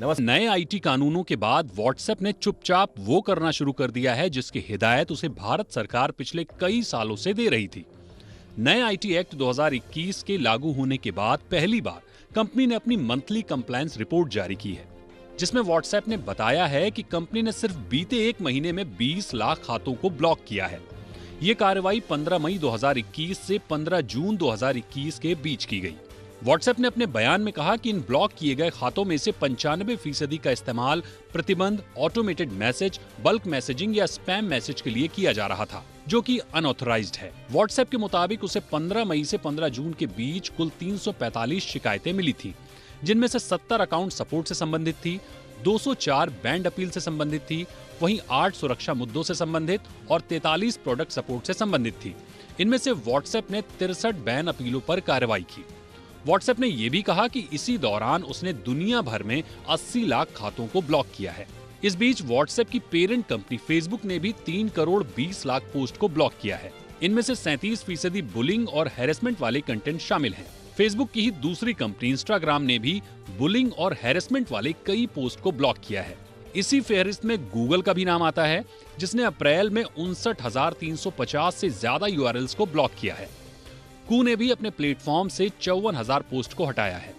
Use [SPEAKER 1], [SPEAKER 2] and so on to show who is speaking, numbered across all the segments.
[SPEAKER 1] नमस्ते।
[SPEAKER 2] नए आईटी कानूनों के बाद व्हाट्सएप ने चुपचाप वो करना शुरू कर दिया है जिसकी हिदायत उसे भारत सरकार पिछले कई सालों से दे रही थी। नए आईटी एक्ट 2021 के लागू होने के बाद पहली बार कंपनी ने अपनी मंथली कंप्लायंस रिपोर्ट जारी की है, जिसमें व्हाट्सएप ने बताया है कि कंपनी ने सिर्फ बीते एक महीने में 20 लाख खातों को ब्लॉक किया है। ये कार्रवाई 15 मई 2021 से 15 जून 2021 के बीच की गई। व्हाट्सएप ने अपने बयान में कहा कि इन ब्लॉक किए गए खातों में से 95% का इस्तेमाल प्रतिबंध, ऑटोमेटेड मैसेज, बल्क मैसेजिंग या स्पैम मैसेज के लिए किया जा रहा था, जो कि अनऑथराइज्ड है। व्हाट्सएप के मुताबिक उसे 15 मई से 15 जून के बीच कुल 345 शिकायतें मिली थी, जिनमें से 70 अकाउंट सपोर्ट से संबंधित थी, 204 बैंड अपील से संबंधित थी, वहीं 8 सुरक्षा मुद्दों से संबंधित और 43 प्रोडक्ट सपोर्ट से संबंधित थी। इनमें से व्हाट्सएप ने 63 बैन अपीलों पर कार्रवाई की। व्हाट्सएप ने यह भी कहा कि इसी दौरान उसने दुनिया भर में 80 लाख खातों को ब्लॉक किया है। इस बीच व्हाट्सएप की पेरेंट कंपनी फेसबुक ने भी 3 करोड़ 20 लाख पोस्ट को ब्लॉक किया है। इनमें से 37% बुलिंग और हैरेसमेंट वाले कंटेंट शामिल हैं। फेसबुक की ही दूसरी कंपनी इंस्टाग्राम ने भी बुलिंग और हैरेसमेंट वाले कई पोस्ट को ब्लॉक किया है। इसी फहरिस्त में गूगल का भी नाम आता है, जिसने अप्रैल में 59,350 से ज्यादा यूआरएल्स को ब्लॉक किया है। कू ने भी अपने प्लेटफॉर्म से 54,000 पोस्ट को हटाया है।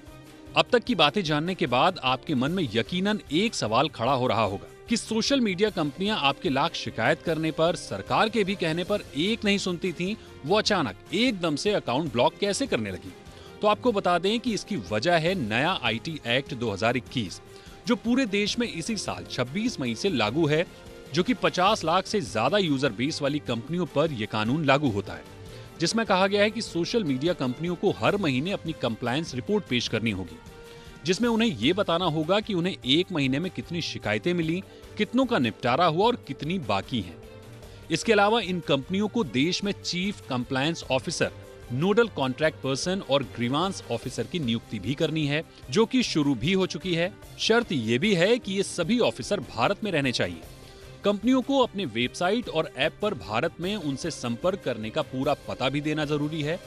[SPEAKER 2] अब तक की बातें जानने के बाद आपके मन में यकीनन एक सवाल खड़ा हो रहा होगा कि सोशल मीडिया कंपनियां आपके लाख शिकायत करने पर, सरकार के भी कहने पर एक नहीं सुनती थीं, वो अचानक एकदम से अकाउंट ब्लॉक कैसे करने लगी। तो आपको बता दें कि इसकी वजह है नया आईटी एक्ट 2021, जो पूरे देश में इसी साल 26 मई से लागू है, जो कि 50 लाख से ज्यादा यूजर बेस वाली कंपनियों पर यह कानून लागू होता है, जिसमें कहा गया है कि सोशल मीडिया कंपनियों को हर महीने अपनी कंप्लायंस रिपोर्ट पेश करनी होगी, जिसमें उन्हें ये बताना होगा कि उन्हें एक महीने में कितनी शिकायतें मिली, कितनों का निपटारा हुआ और कितनी बाकी हैं। इसके अलावा इन कंपनियों को देश में chief compliance officer, nodal contract person और ग्रीवांस ऑफिसर की नियुक्ति भी करनी है, जो कि शुरू भी हो चुकी है। शर्त यह भी है कि ये सभी ऑफिसर भारत में रहने चाहिए। कंपनियों को अपने वेबसाइट और ऐप पर भारत में उनसे संपर्क करने का पूरा पता भी देना जरूरी है।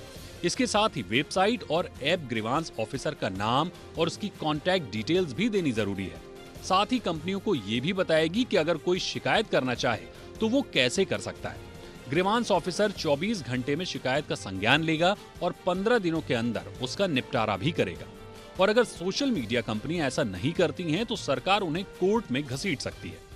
[SPEAKER 2] इसके साथ ही वेबसाइट और ऐप ग्रीवांस ऑफिसर का नाम और उसकी कॉन्टैक्ट डिटेल्स भी देनी जरूरी है। साथ ही कंपनियों को ये भी बताएगी कि अगर कोई शिकायत करना चाहे तो वो कैसे कर सकता है। ग्रीवांस ऑफिसर 24 घंटे में शिकायत का संज्ञान लेगा और 15 दिनों के अंदर उसका निपटारा भी करेगा। और अगर सोशल मीडिया कंपनियां ऐसा नहीं करती हैं तो सरकार उन्हें कोर्ट में घसीट सकती है।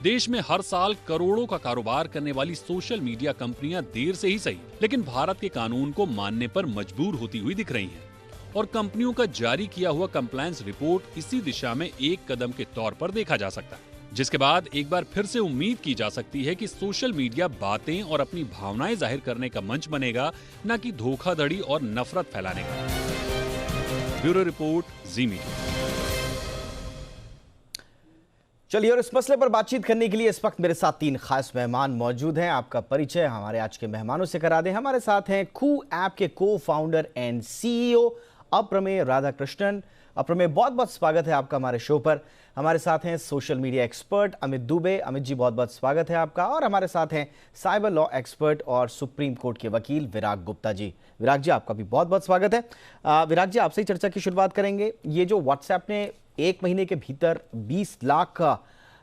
[SPEAKER 2] देश में हर साल करोड़ों का कारोबार करने वाली सोशल मीडिया कंपनियां देर से ही सही, लेकिन भारत के कानून को मानने पर मजबूर होती हुई दिख रही हैं। और कंपनियों का जारी किया हुआ कंप्लायंस रिपोर्ट इसी दिशा में एक कदम के तौर पर देखा जा सकता है, जिसके बाद एक बार फिर से उम्मीद की जा सकती है कि सोशल मीडिया बातें और अपनी भावनाएं जाहिर करने का मंच बनेगा, न कि धोखाधड़ी और नफरत फैलाने का। ब्यूरो रिपोर्ट, जी मीडिया।
[SPEAKER 1] चलिए, और इस मसले पर बातचीत करने के लिए इस वक्त मेरे साथ 3 खास मेहमान मौजूद हैं। आपका परिचय हमारे आज के मेहमानों से करा दें। हमारे साथ हैं कू ऐप के को फाउंडर एंड सीईओ अप्रमेय राधाकृष्णन। अप्रमेय, बहुत बहुत स्वागत है आपका हमारे शो पर। हमारे साथ हैं social media expert Amit Dubey. Amit ji, बहुत बहुत स्वागत है आपका। और हमारे साथ हैं साइबर लॉ एक्सपर्ट और सुप्रीम कोर्ट के वकील विराग गुप्ता जी। विराग जी, आपका भी बहुत बहुत स्वागत है। विराग जी, आपसे ही चर्चा की शुरुआत करेंगे। ये जो व्हाट्सएप ने एक महीने के भीतर 20 लाख का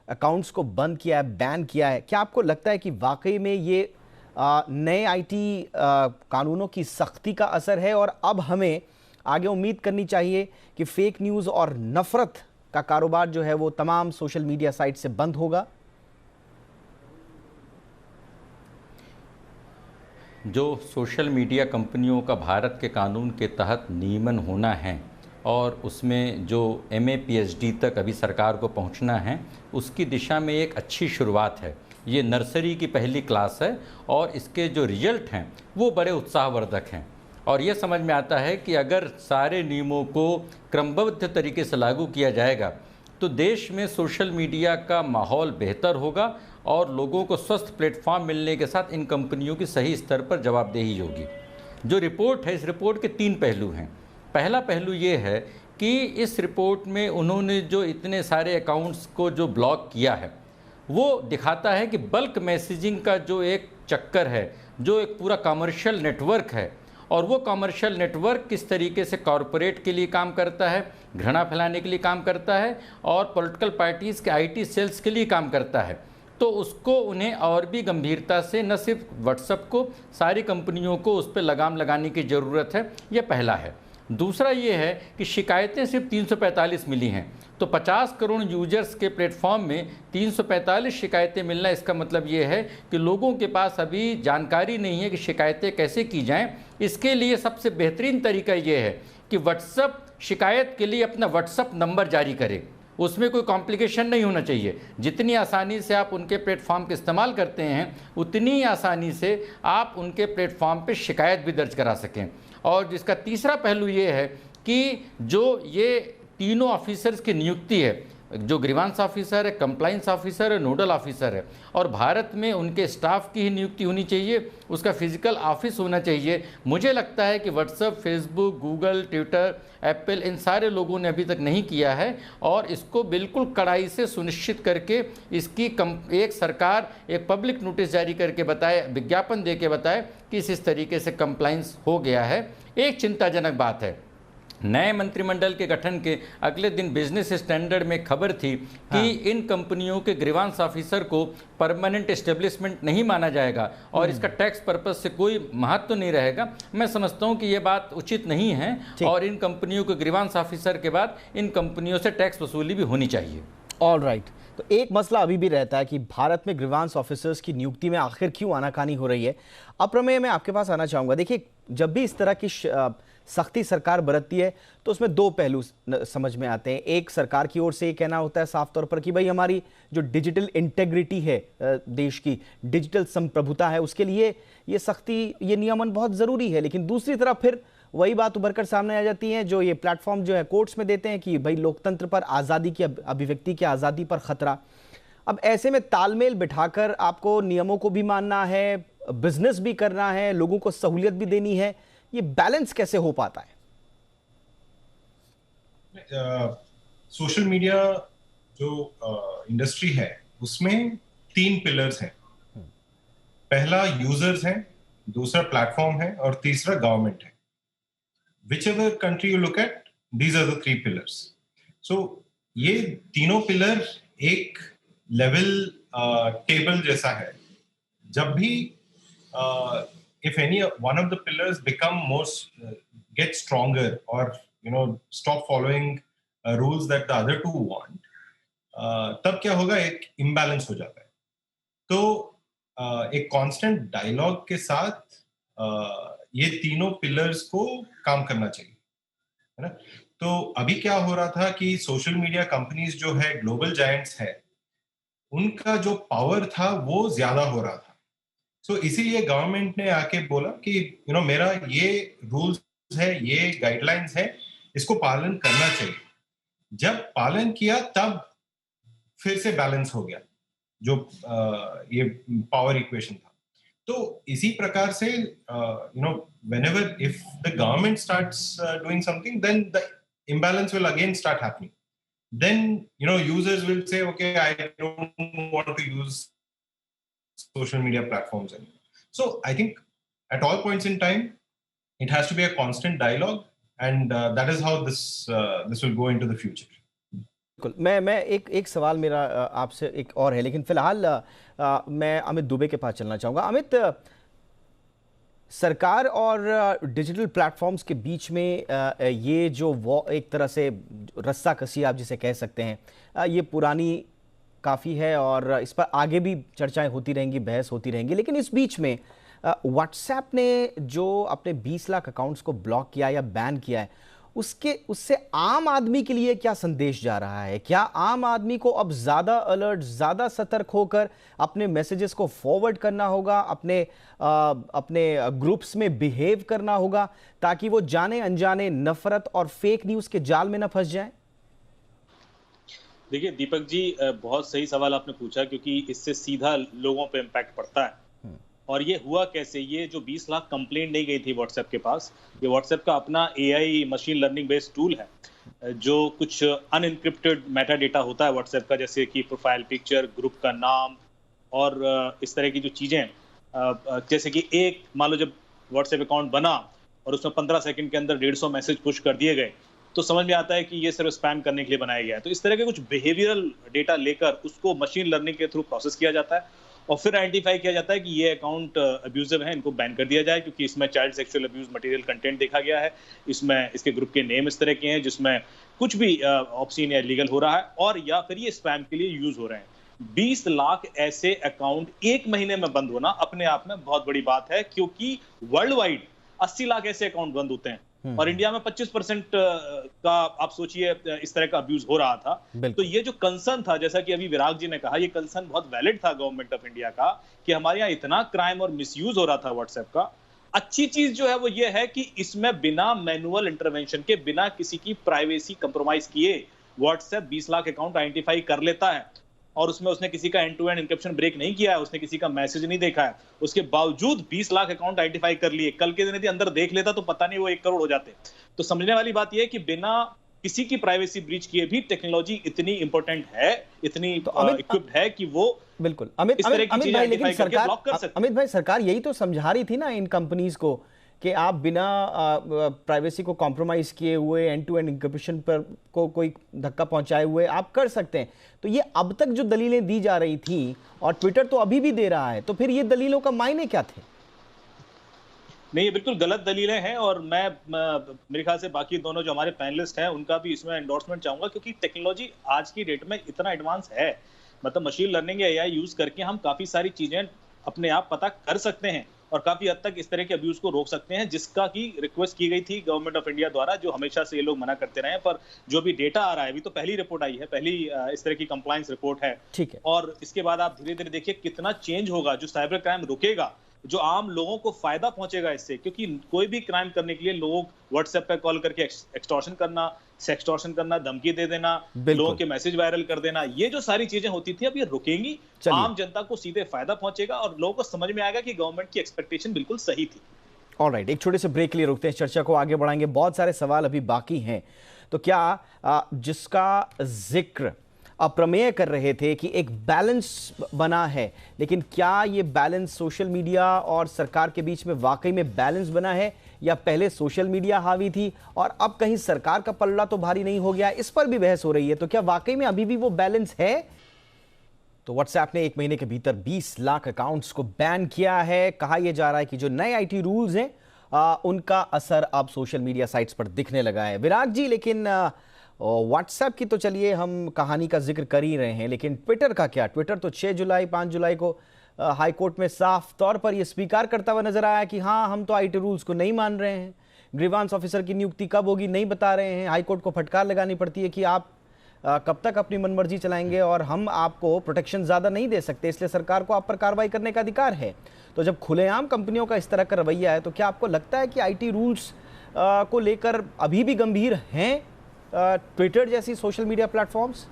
[SPEAKER 1] अकाउंट्स को बंद किया है, बैन किया है, क्या आपको लगता है कि वाकई में ये नए आईटी कानूनों की सख्ती का असर है और अब हमें आगे उम्मीद करनी चाहिए कि फेक न्यूज़ और नफरत का कारोबार जो है वो तमाम सोशल मीडिया साइट से बंद होगा?
[SPEAKER 3] जो सोशल मीडिया कंपनियों का भारत के कानून के तहत नियमन होना है और उसमें जो एमए पीएचडी तक अभी सरकार को पहुंचना है, उसकी दिशा में एक अच्छी शुरुआत है। ये नर्सरी की पहली क्लास है और इसके जो रिजल्ट हैं वो बड़े उत्साहवर्धक हैं। और ये समझ में आता है कि अगर सारे नियमों को क्रमबद्ध तरीके से लागू किया जाएगा तो देश में सोशल मीडिया का माहौल बेहतर होगा और लोगों को स्वस्थ प्लेटफॉर्म मिलने के साथ इन कंपनियों की सही स्तर पर जवाबदेही होगी। जो रिपोर्ट है, इस रिपोर्ट के 3 पहलू हैं। पहला पहलू ये है कि इस रिपोर्ट में उन्होंने जो इतने सारे अकाउंट्स को जो ब्लॉक किया है वो दिखाता है कि बल्क मैसेजिंग का जो एक चक्कर है, जो एक पूरा कमर्शियल नेटवर्क है और वो कॉमर्शियल नेटवर्क किस तरीके से कॉरपोरेट के लिए काम करता है, घृणा फैलाने के लिए काम करता है, और पॉलिटिकल पार्टीज़ के आईटी सेल्स के लिए काम करता है, तो उसको उन्हें और भी गंभीरता से, न सिर्फ व्हाट्सएप को, सारी कंपनियों को उस पर लगाम लगाने की ज़रूरत है। ये पहला है। दूसरा ये है कि शिकायतें सिर्फ 345 मिली हैं, तो 50 करोड़ यूजर्स के प्लेटफॉर्म में 345 शिकायतें मिलना, इसका मतलब ये है कि लोगों के पास अभी जानकारी नहीं है कि शिकायतें कैसे की जाएं। इसके लिए सबसे बेहतरीन तरीका ये है कि व्हाट्सएप शिकायत के लिए अपना व्हाट्सएप नंबर जारी करे, उसमें कोई कॉम्प्लिकेशन नहीं होना चाहिए। जितनी आसानी से आप उनके प्लेटफॉर्म का इस्तेमाल करते हैं, उतनी आसानी से आप उनके प्लेटफॉर्म पे शिकायत भी दर्ज करा सकें। और जिसका तीसरा पहलू ये है कि जो ये तीनों ऑफिसर्स की नियुक्ति है, जो ग्रीवांस ऑफिसर है, कंप्लाइंस ऑफिसर है, नोडल ऑफिसर है, और भारत में उनके स्टाफ की ही नियुक्ति होनी चाहिए, उसका फिजिकल ऑफिस होना चाहिए। मुझे लगता है कि WhatsApp, Facebook, Google, Twitter, Apple, इन सारे लोगों ने अभी तक नहीं किया है, और इसको बिल्कुल कड़ाई से सुनिश्चित करके इसकी एक सरकार एक पब्लिक नोटिस जारी करके बताए, विज्ञापन दे के बताए कि इस तरीके से कंप्लाइंस हो गया है। एक चिंताजनक बात है, नए मंत्रिमंडल के गठन के अगले दिन बिजनेस स्टैंडर्ड में खबर थी कि इन कंपनियों के ग्रीवांस ऑफिसर को परमानेंट एस्टेब्लिशमेंट नहीं माना जाएगा और इसका टैक्स पर्पस से कोई महत्व नहीं रहेगा। मैं समझता हूं कि ये बात उचित नहीं है, और इन कंपनियों के ग्रीवांस ऑफिसर के बाद इन कंपनियों से टैक्स वसूली भी होनी चाहिए।
[SPEAKER 1] ऑल राइट, तो एक मसला अभी भी रहता है कि भारत में ग्रीवांस ऑफिसर्स की नियुक्ति में आखिर क्यों आनाकानी हो रही है। अप्रमेय, मैं आपके पास आना चाहूंगा। देखिए, जब भी इस तरह की सख्ती सरकार बरतती है तो उसमें दो पहलू समझ में आते हैं। एक, सरकार की ओर से ये कहना होता है साफ तौर पर कि भाई हमारी जो डिजिटल इंटेग्रिटी है, देश की डिजिटल संप्रभुता है, उसके लिए ये सख्ती, ये नियमन बहुत ज़रूरी है। लेकिन दूसरी तरफ फिर वही बात उभर कर सामने आ जाती है जो ये प्लेटफॉर्म जो है कोर्ट्स में देते हैं कि भाई लोकतंत्र पर, आज़ादी की, अभिव्यक्ति की आज़ादी पर खतरा। अब ऐसे में तालमेल बिठाकर आपको नियमों को भी मानना है, बिजनेस भी करना है, लोगों को सहूलियत भी देनी है, ये बैलेंस कैसे हो पाता है?
[SPEAKER 4] सोशल मीडिया जो इंडस्ट्री है उसमें 3 पिलर्स हैं। पहला यूजर्स है, दूसरा प्लेटफॉर्म है, और तीसरा गवर्नमेंट है। Whichever country you look at, these are the 3 pillars. So ये तीनों पिलर एक लेवल टेबल जैसा है। जब भी if any one of the pillars become get stronger, or stop following rules that the other two want, तब क्या होगा, एक imbalance हो जाता है। तो एक constant dialogue के साथ ये तीनों पिलर्स को काम करना चाहिए, है ना। तो अभी क्या हो रहा था कि सोशल मीडिया कंपनीज जो है, ग्लोबल जायंट्स है, उनका जो पावर था वो ज्यादा हो रहा था। सो इसीलिए गवर्नमेंट ने आके बोला कि मेरा ये रूल्स है, ये गाइडलाइंस है, इसको पालन करना चाहिए। जब पालन किया तब फिर से बैलेंस हो गया जो ये पावर इक्वेशन था। तो इसी प्रकार से whenever if the government starts doing something, then the imbalance will again start happening. Then users will say, okay, I don't want to use social media platforms anymore. So I think at all points in time it has to be a constant dialogue, and that is how this will go into the future.
[SPEAKER 1] मैं एक सवाल मेरा आपसे एक और है, लेकिन फिलहाल मैं अमित दुबे के पास चलना चाहूँगा। अमित, सरकार और डिजिटल प्लेटफॉर्म्स के बीच में ये जो एक तरह से रस्साकसी आप जिसे कह सकते हैं, ये पुरानी काफ़ी है और इस पर आगे भी चर्चाएं होती रहेंगी, बहस होती रहेंगी। लेकिन इस बीच में व्हाट्सएप ने जो अपने 20 लाख अकाउंट्स को ब्लॉक किया या बैन किया है, उससे आम आदमी के लिए क्या संदेश जा रहा है? क्या आम आदमी को अब ज़्यादा अलर्ट, ज़्यादा सतर्क होकर अपने मैसेजेस को फॉरवर्ड करना होगा, अपने ग्रुप्स में बिहेव करना होगा, ताकि वो जाने अनजाने नफरत और फेक न्यूज़ के जाल में न फंस जाए?
[SPEAKER 5] देखिए दीपक जी, बहुत सही सवाल आपने पूछा, क्योंकि इससे सीधा लोगों पे इम्पैक्ट पड़ता है। और ये हुआ कैसे? ये जो 20 लाख कंप्लेंट नहीं गई थी व्हाट्सएप के पास, ये व्हाट्सएप का अपना AI machine learning based tool है, जो कुछ अनइनक्रिप्टेड मेटा डेटा होता है व्हाट्सएप का, जैसे कि प्रोफाइल पिक्चर, ग्रुप का नाम और इस तरह की जो चीज़ें, जैसे कि एक मान लो जब व्हाट्सएप अकाउंट बना और उसमें 15 सेकंड के अंदर 150 मैसेज पुश कर दिए गए, तो समझ में आता है कि ये सिर्फ स्पैम करने के लिए बनाया गया है। तो इस तरह के कुछ बिहेवियरल डेटा लेकर उसको मशीन लर्निंग के थ्रू प्रोसेस किया जाता है और फिर आइडेंटिफाई किया जाता है कि ये अकाउंट अब्यूजिव है, इनको बैन कर दिया जाए, क्योंकि इसमें child sexual abuse material content देखा गया है, इसमें इसके ग्रुप के नेम इस तरह के हैं जिसमें कुछ भी ऑब्सीन या इलीगल हो रहा है, और या फिर ये स्पैम के लिए यूज हो रहे हैं। 20 लाख ऐसे अकाउंट एक महीने में बंद होना अपने आप में बहुत बड़ी बात है, क्योंकि वर्ल्ड वाइड 80 लाख ऐसे अकाउंट बंद होते हैं और इंडिया में 25% का आप सोचिए इस तरह का अब्यूज हो रहा था। तो ये जो कंसर्न था, जैसा कि अभी विराग जी ने कहा, ये कंसर्न बहुत वैलिड था गवर्नमेंट ऑफ इंडिया का कि हमारे यहाँ इतना क्राइम और मिसयूज हो रहा था व्हाट्सएप का। अच्छी चीज जो है वो ये है कि इसमें बिना मैनुअल इंटरवेंशन के, बिना किसी की प्राइवेसी कंप्रोमाइज किए व्हाट्सएप 20 लाख अकाउंट आइडेंटिफाई कर लेता है और उसमें उसने किसी का end to end encryption break नहीं किया है, उसने किसी का मैसेज नहीं देखा है, उसके बावजूद 20 लाख अकाउंट आइडेंटिफाई कर लिए। कल के दिन यदि अंदर देख लेता तो पता नहीं वो 1 करोड़ हो जाते। तो समझने वाली बात यह है कि बिना किसी की प्राइवेसी ब्रीच किए भी टेक्नोलॉजी इतनी इंपॉर्टेंट है, इतनी इक्विप्ड है कि वो
[SPEAKER 1] बिल्कुल अमित भाई, लेकिन सरकार, अमित भाई, सरकार यही तो समझा रही थी ना इन कंपनीज को कि आप बिना प्राइवेसी को कॉम्प्रोमाइज किए हुए एंड टू एंड एन्क्रिप्शन पर को कोई धक्का पहुंचाए हुए आप कर सकते हैं। तो ये अब तक जो दलीलें दी जा रही थी और ट्विटर तो अभी भी दे रहा है, तो फिर ये दलीलों का मायने क्या थे?
[SPEAKER 5] नहीं, ये बिल्कुल गलत दलीलें हैं और मैं मेरे ख्याल से बाकी दोनों जो हमारे पैनलिस्ट हैं उनका भी इसमें एंडोर्समेंट चाहूंगा, क्योंकि टेक्नोलॉजी आज की डेट में इतना एडवांस है, मतलब मशीन लर्निंग या एआई यूज करके हम काफी सारी चीजें अपने आप पता कर सकते हैं और काफी हद तक इस तरह के अब्यूज को रोक सकते हैं, जिसका की रिक्वेस्ट की गई थी गवर्नमेंट ऑफ इंडिया द्वारा, जो हमेशा से ये लोग मना करते रहे हैं। पर जो भी डेटा आ रहा है, अभी तो पहली रिपोर्ट आई है, पहली इस तरह की कंप्लायंस रिपोर्ट है, ठीक है, और इसके बाद आप धीरे धीरे देखिए कितना चेंज होगा, जो साइबर क्राइम रुकेगा, जो आम लोगों को फायदा पहुंचेगा इससे, क्योंकि कोई भी क्राइम करने के लिए लोग व्हाट्सएप पे कॉल करके एक्सटॉर्शन करना, सेक्सटॉर्शन करना, धमकी दे देना, लोगों के मैसेज वायरल कर देना, ये जो सारी चीजें होती थी अब ये रुकेंगी, आम जनता को सीधे फायदा पहुंचेगा और लोगों को समझ में आएगा कि गवर्नमेंट की एक्सपेक्टेशन बिल्कुल सही थी। ऑलराइट,
[SPEAKER 1] एक छोटे से ब्रेक के लिए रुकते हैं, चर्चा को आगे बढ़ाएंगे, बहुत सारे सवाल अभी बाकी हैं। तो क्या जिसका जिक्र अप्रमेय कर रहे थे कि एक बैलेंस बना है, लेकिन क्या ये बैलेंस सोशल मीडिया और सरकार के बीच में वाकई में बैलेंस बना है, या पहले सोशल मीडिया हावी थी और अब कहीं सरकार का पल्ला तो भारी नहीं हो गया? इस पर भी बहस हो रही है। तो क्या वाकई में अभी भी वो बैलेंस है? तो व्हाट्सएप ने 1 महीने के भीतर 20 लाख अकाउंट्स को बैन किया है। कहा यह जा रहा है कि जो नए आईटी रूल्स हैं उनका असर अब सोशल मीडिया साइट्स पर दिखने लगा है। विराग जी, लेकिन व्हाट्सएप की तो चलिए हम कहानी का जिक्र कर ही रहे हैं, लेकिन ट्विटर का क्या? ट्विटर तो 6 जुलाई 5 जुलाई को हाई कोर्ट में साफ तौर पर यह स्वीकार करता हुआ नजर आया कि हाँ, हम तो आईटी रूल्स को नहीं मान रहे हैं, ग्रीवांस ऑफिसर की नियुक्ति कब होगी नहीं बता रहे हैं, हाई कोर्ट को फटकार लगानी पड़ती है कि आप कब तक अपनी मनमर्जी चलाएंगे और हम आपको प्रोटेक्शन ज़्यादा नहीं दे सकते, इसलिए सरकार को आप पर कार्रवाई करने का अधिकार है। तो जब खुलेआम कंपनियों का इस तरह का रवैया है, तो क्या आपको लगता है कि आईटी रूल्स को लेकर अभी भी गंभीर हैं ट्विटर जैसी सोशल मीडिया प्लेटफॉर्म्स?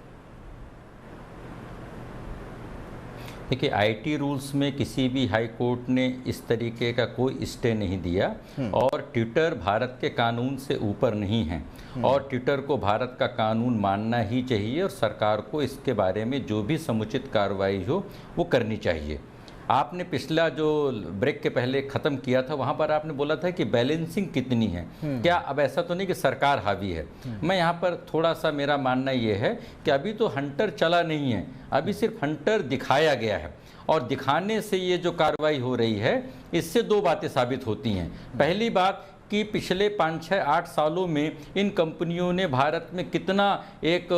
[SPEAKER 3] देखिए, आईटी रूल्स में किसी भी हाई कोर्ट ने इस तरीके का कोई स्टे नहीं दिया और ट्विटर भारत के कानून से ऊपर नहीं है और ट्विटर को भारत का कानून मानना ही चाहिए और सरकार को इसके बारे में जो भी समुचित कार्रवाई हो वो करनी चाहिए। आपने पिछला जो ब्रेक के पहले ख़त्म किया था वहाँ पर आपने बोला था कि बैलेंसिंग कितनी है, क्या अब ऐसा तो नहीं कि सरकार हावी है? मैं यहाँ पर थोड़ा सा, मेरा मानना ये है कि अभी तो हंटर चला नहीं है, अभी सिर्फ हंटर दिखाया गया है और दिखाने से ये जो कार्रवाई हो रही है इससे 2 बातें साबित होती हैं। पहली बात कि पिछले 5, 6, 8 सालों में इन कंपनियों ने भारत में कितना एक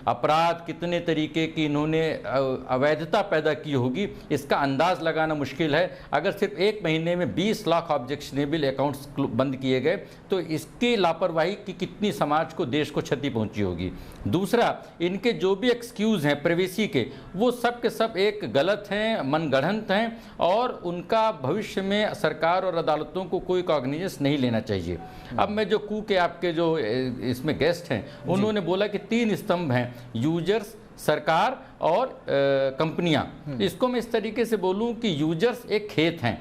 [SPEAKER 3] अपराध, कितने तरीके की इन्होंने अवैधता पैदा की होगी, इसका अंदाज लगाना मुश्किल है। अगर सिर्फ 1 महीने में 20 लाख ऑब्जेक्शनेबल अकाउंट्स बंद किए गए तो इसकी लापरवाही की कितनी समाज को, देश को क्षति पहुंची होगी। दूसरा, इनके जो भी एक्सक्यूज़ हैं प्राइवेसी के, वो सब के सब एक गलत हैं, मनगढ़ंत हैं और उनका भविष्य में सरकार और अदालतों को कोई कॉग्निजेंस नहीं लेना चाहिए। अब मैं जो के आपके जो इसमें गेस्ट हैं उन्होंने बोला कि 3 स्तंभ हैं, यूजर्स, सरकार और कंपनियां। इसको मैं इस तरीके से बोलूं कि यूजर्स एक खेत हैं,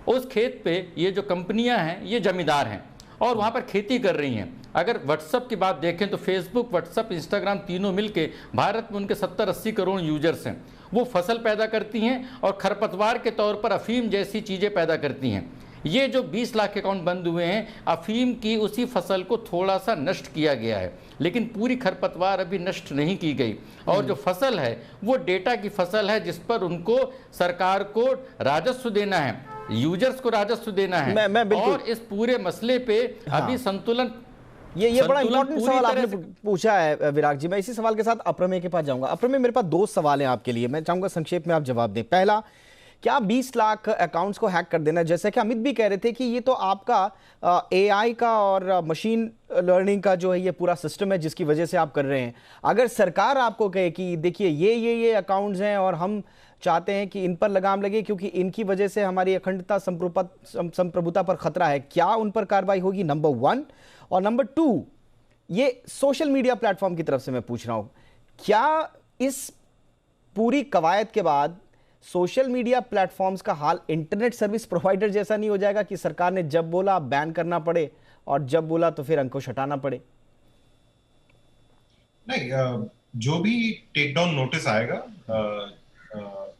[SPEAKER 3] उस खेत पे ये जो कंपनियां हैं ये जमींदार हैं और वहाँ पर खेती कर रही हैं। अगर व्हाट्सएप की बात देखें तो फेसबुक, व्हाट्सएप, इंस्टाग्राम तीनों मिलके भारत में उनके 70-80 करोड़ यूजर्स हैं। वो फसल पैदा करती हैं और खरपतवार के तौर पर अफीम जैसी चीज़ें पैदा करती हैं। ये जो 20 लाख अकाउंट बंद हुए हैं, अफीम की उसी फसल को थोड़ा सा नष्ट किया गया है, लेकिन पूरी खरपतवार अभी नष्ट नहीं की गई। और जो फसल है वो डेटा की फसल है, जिस पर उनको सरकार को राजस्व देना है, यूजर्स को राजस्व देना है।
[SPEAKER 1] मैं
[SPEAKER 3] और इस पूरे मसले पे अभी संतुलन,
[SPEAKER 1] ये बड़ा इंपॉर्टेंट सवाल आपने पूछा है विराग जी। मैं इसी सवाल के साथ अप्रमेय के पास जाऊंगा। अप्रमेय, मेरे पास दो सवाल हैं आपके लिए, मैं चाहूंगा संक्षेप में आप जवाब दें। पहला, क्या 20 लाख अकाउंट्स को हैक कर देना, जैसे कि अमित भी कह रहे थे कि ये तो आपका एआई का और मशीन लर्निंग का जो है ये पूरा सिस्टम है जिसकी वजह से आप कर रहे हैं। अगर सरकार आपको कहे कि देखिए ये अकाउंट्स हैं और हम चाहते हैं कि इन पर लगाम लगे क्योंकि इनकी वजह से हमारी अखंडता संप्रभुता पर खतरा है, क्या उन पर कार्रवाई होगी? नंबर 1। और नंबर 2, ये सोशल मीडिया प्लेटफॉर्म की तरफ से मैं पूछ रहा हूं, क्या इस पूरी कवायद के बाद सोशल मीडिया प्लेटफॉर्म्स का हाल इंटरनेट सर्विस प्रोवाइडर जैसा नहीं हो जाएगा कि सरकार ने जब बोला बैन करना पड़े और जब बोला तो फिर अंकुश हटाना पड़े?
[SPEAKER 4] नहीं, जो भी टेक डाउन नोटिस आएगा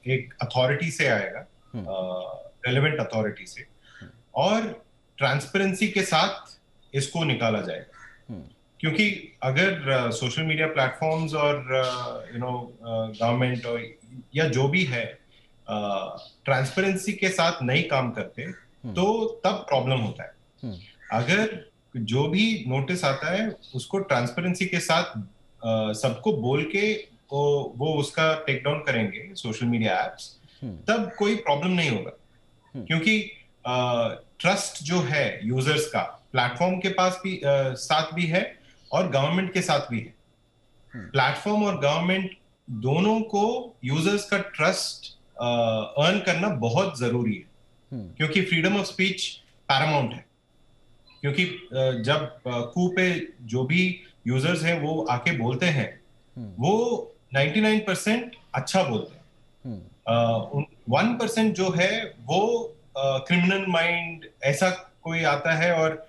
[SPEAKER 4] एक अथॉरिटी से आएगा, रेलेवेंट अथॉरिटी से, और ट्रांसपेरेंसी के साथ इसको निकाला जाएगा। क्योंकि अगर सोशल मीडिया प्लेटफॉर्म्स और गवर्नमेंट और या जो भी है ट्रांसपेरेंसी के साथ नहीं काम करते तो तब प्रॉब्लम होता है। अगर जो भी नोटिस आता है उसको ट्रांसपेरेंसी के साथ सबको बोल के वो उसका टेक डाउन करेंगे सोशल मीडिया एप्स, तब कोई प्रॉब्लम नहीं होगा। क्योंकि ट्रस्ट जो है यूजर्स का प्लेटफॉर्म के पास भी साथ भी है और गवर्नमेंट के साथ भी है। प्लेटफॉर्म और गवर्नमेंट दोनों को यूजर्स का ट्रस्ट अर्न करना बहुत जरूरी है, क्योंकि फ्रीडम ऑफ स्पीच पैरामाउंट है। क्योंकि जब कू पे जो भी यूजर्स हैं वो आके बोलते हैं, वो 99% अच्छा बोलते हैं। 1% जो है वो क्रिमिनल माइंड ऐसा कोई आता है और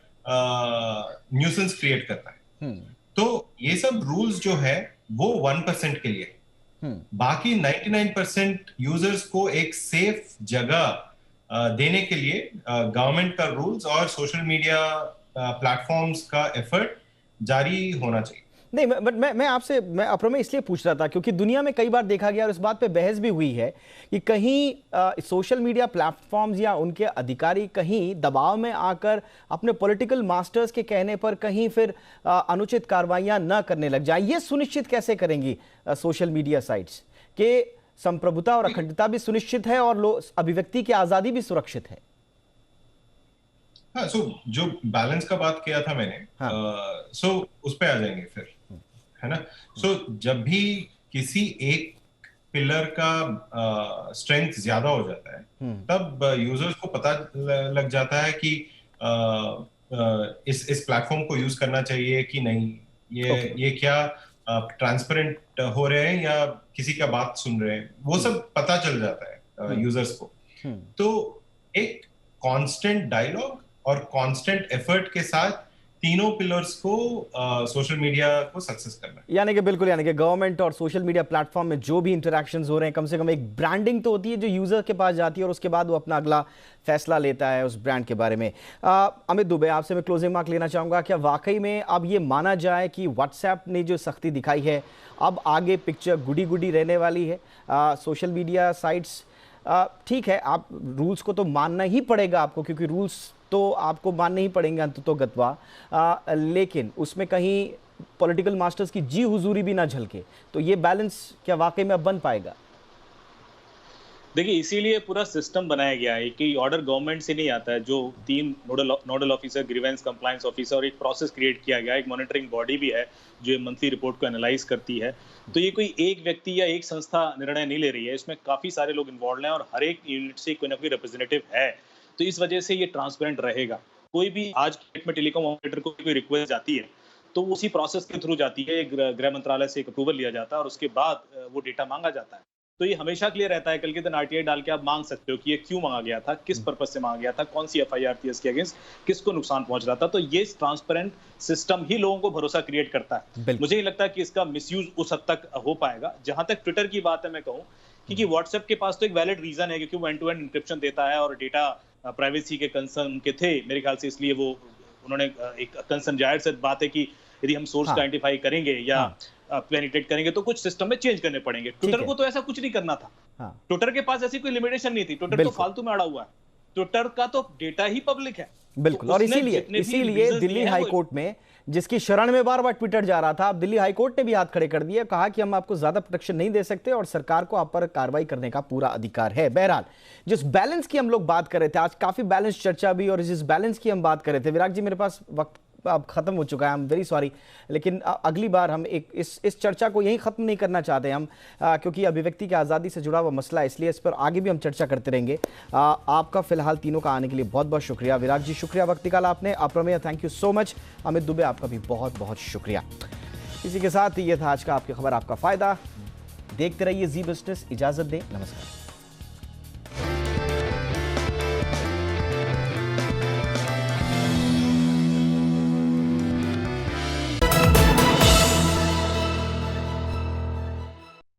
[SPEAKER 4] न्यूसेंस क्रिएट करता है। तो ये सब रूल्स जो है वो 1% के लिए, बाकी 99% यूजर्स को एक सेफ जगह देने के लिए गवर्नमेंट का रूल्स और सोशल मीडिया प्लेटफॉर्म्स का एफर्ट जारी होना चाहिए।
[SPEAKER 1] नहीं, बट मैं आपसे अप्रमेय इसलिए पूछ रहा था क्योंकि दुनिया में कई बार देखा गया और इस बात पे बहस भी हुई है कि कहीं सोशल मीडिया प्लेटफॉर्म्स या उनके अधिकारी कहीं दबाव में आकर अपने पॉलिटिकल मास्टर्स के कहने पर कहीं फिर अनुचित कार्रवाइयां न करने लग जाए। ये सुनिश्चित कैसे करेंगी सोशल मीडिया साइट्स के संप्रभुता और अखंडता भी सुनिश्चित है और अभिव्यक्ति की आजादी भी सुरक्षित है?
[SPEAKER 4] हाँ, जो बैलेंस का बात किया था मैंने, उस पे आ जाएंगे फिर, है ना। जब भी किसी एक पिलर का स्ट्रेंथ ज्यादा हो जाता है तब यूजर्स को पता लग जाता है कि इस प्लेटफॉर्म को यूज करना चाहिए कि नहीं, ये क्या ट्रांसपेरेंट हो रहे हैं या किसी का बात सुन रहे हैं, वो सब पता चल जाता है यूजर्स को। तो एक कांस्टेंट डायलॉग और कांस्टेंट एफर्ट के साथ तीनों पिलर्स को सोशल मीडिया को सक्सेस करना है।
[SPEAKER 1] यानी कि गवर्नमेंट और सोशल मीडिया प्लेटफॉर्म में जो भी इंटरैक्शंस हो रहे हैं, कम से कम एक ब्रांडिंग तो होती है जो यूजर के पास जाती है और उसके बाद वो अपना अगला फैसला लेता है उस ब्रांड के बारे में। अमित दुबे, आपसे मैं क्लोजिंग मार्क लेना चाहूंगा। क्या वाकई में अब ये माना जाए कि व्हाट्सएप ने जो सख्ती दिखाई है अब आगे पिक्चर गुडी गुडी रहने वाली है? सोशल मीडिया साइट्स, ठीक है, आप रूल्स को तो मानना ही पड़ेगा आपको, क्योंकि रूल्स तो आपको मानने ही पड़ेंगे अंततोगत्वा, लेकिन उसमें कहीं पॉलिटिकल मास्टर्स की जी हुजूरी भी ना झलके, तो ये बैलेंस क्या वाकई में अब बन पाएगा?
[SPEAKER 5] देखिए, इसीलिए पूरा सिस्टम बनाया गया है कि ऑर्डर गवर्नमेंट से नहीं आता है। जो 3 nodal officer, grievance compliance officer और एक प्रोसेस क्रिएट किया गया है, एक मॉनिटरिंग बॉडी भी है जो मंथली रिपोर्ट को एनालाइज करती है। तो ये कोई एक व्यक्ति या एक संस्था निर्णय नहीं ले रही है, इसमें काफी सारे लोग इन्वॉल्व हैं और हर एक यूनिट से कोई ना कोई रिप्रेजेंटेटिव है। तो इस वजह से ये ट्रांसपेरेंट रहेगा। कोई भी आज के डेट में टेलीकॉम ऑपरेटर को कोई रिक्वेस्ट जाती है तो उसी प्रोसेस के थ्रू जाती है, गृह मंत्रालय से एक अप्रूवल लिया जाता है और उसके बाद वो डेटा मांगा जाता है। तो ये हमेशा क्लियर रहता है, कल के दिन आरटीआई डाल के आप मांग सकते हो कि ये क्यों मांगा गया था, किस पर्पस से मांगा गया था, कौन सी एफआईआर थी इसके अगेंस्ट, किसको नुकसान पहुंच रहा था। तो ये ट्रांसपेरेंट सिस्टम ही लोगों को भरोसा क्रिएट करता है। मुझे नहीं लगता कि इसका मिसयूज उस हद तक हो पाएगा। जहां तक ट्विटर की बात है, मैं कहूं क्योंकि व्हाट्सएप के पास तो एक वैलिड रीजन है, क्योंकि वो एंड टू एंड इंक्रिप्शन देता है और डेटा प्राइवेसी के कंसर्न उनके थे मेरे ख्याल से, इसलिए वो उन्होंने एक कंसर्न, जाहिर से बात है कि यदि हम सोर्स को आइडेंटिफाई करेंगे या पेनिट्रेट करेंगे तो कुछ सिस्टम में चेंज करने पड़ेंगे। ट्विटर को तो ऐसा कुछ नहीं करना था। ट्विटर के पास ऐसी कोई लिमिटेशन नहीं थी। ट्विटर तो फालतू में अड़ा हुआ है। ट्विटर का तो डेटा ही पब्लिक है।
[SPEAKER 1] बिल्कुल, और इसीलिए दिल्ली हाई कोर्ट में, जिसकी शरण में बार बार ट्विटर जा रहा था, अब दिल्ली हाई कोर्ट ने भी हाथ खड़े कर दिए, कहा कि हम आपको ज्यादा प्रोटेक्शन नहीं दे सकते और सरकार को आप पर कार्रवाई करने का पूरा अधिकार है। बहरहाल, जिस बैलेंस की हम लोग बात कर रहे थे, आज काफी बैलेंस चर्चा भी, और जिस बैलेंस की हम बात कर रहे थे, विराग जी मेरे पास वक्त अब खत्म हो चुका है, आई एम वेरी सॉरी, लेकिन अगली बार हम एक इस चर्चा को यहीं खत्म नहीं करना चाहते हम, क्योंकि अभिव्यक्ति की आज़ादी से जुड़ा हुआ मसला है, इसलिए इस पर आगे भी हम चर्चा करते रहेंगे। आपका फिलहाल तीनों का आने के लिए बहुत बहुत शुक्रिया। विराग जी शुक्रिया वक्त निकाला आपने। Aprameya, thank you so much. Amit Dubey आपका भी बहुत बहुत शुक्रिया। इसी के साथ ये था आज का आपकी खबर आपका फायदा। देखते रहिए जी बिजनेस। इजाजत दें, नमस्कार।